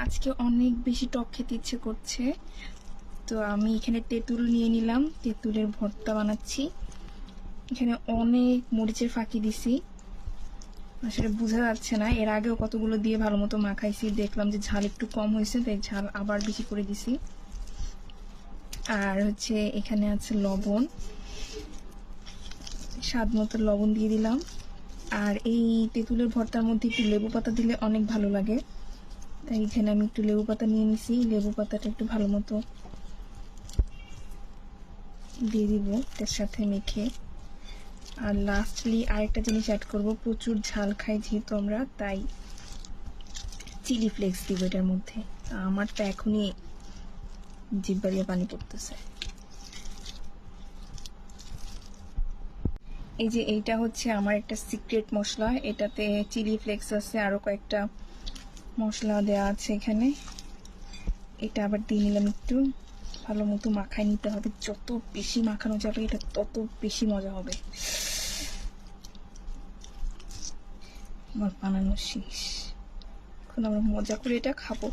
আজকে অনেক বেশি টক খেতে ইচ্ছে করছে, তো আমি এখানে তেঁতুল নিয়ে নিলাম, তেঁতুলের ভর্তা বানাচ্ছি। এখানে অনেক মরিচের ফাঁকি দিছি, আসলে বোঝা যাচ্ছে না। এর আগেও কতগুলো দিয়ে ভালো মতো মাখাইছি, দেখলাম যে ঝাল একটু কম হয়েছে, তাই ঝাল আবার বেশি করে দিছি। আর হচ্ছে এখানে আছে লবণ, স্বাদ মতো লবণ দিয়ে দিলাম। আর এই তেঁতুলের ভর্তার মধ্যে একটু লেবু পাতা দিলে অনেক ভালো লাগে, তাই এখানে আমি একটু লেবু পাতা নিয়ে নিছি। লেবু পাতাটা একটু ভালো মতো দিয়ে দিব এটার সাথে মেখে। আর লাস্টলি আরেকটা জিনিস অ্যাড করব, প্রচুর ঝাল খাই যেহেতু আমরা, তাই চিলি ফ্লেক্স দিব এটার মধ্যে। আমার তো এখনই জিভ বাড়িয়ে পানি পড়তেছে। এই যে এইটা হচ্ছে আমার একটা সিক্রেট মশলা, এটাতে চিলি ফ্লেক্স আছে, আরো কয়েকটা মশলা দেওয়া আছে এখানে। এটা আবার দিয়ে নিলাম, একটু ভালো মতো মাখায় নিতে হবে। যত বেশি মাখানো যাবে এটা তত বেশি মজা হবে। আমার বানানো শেষ, এখন আমরা মজা করে এটা খাবো।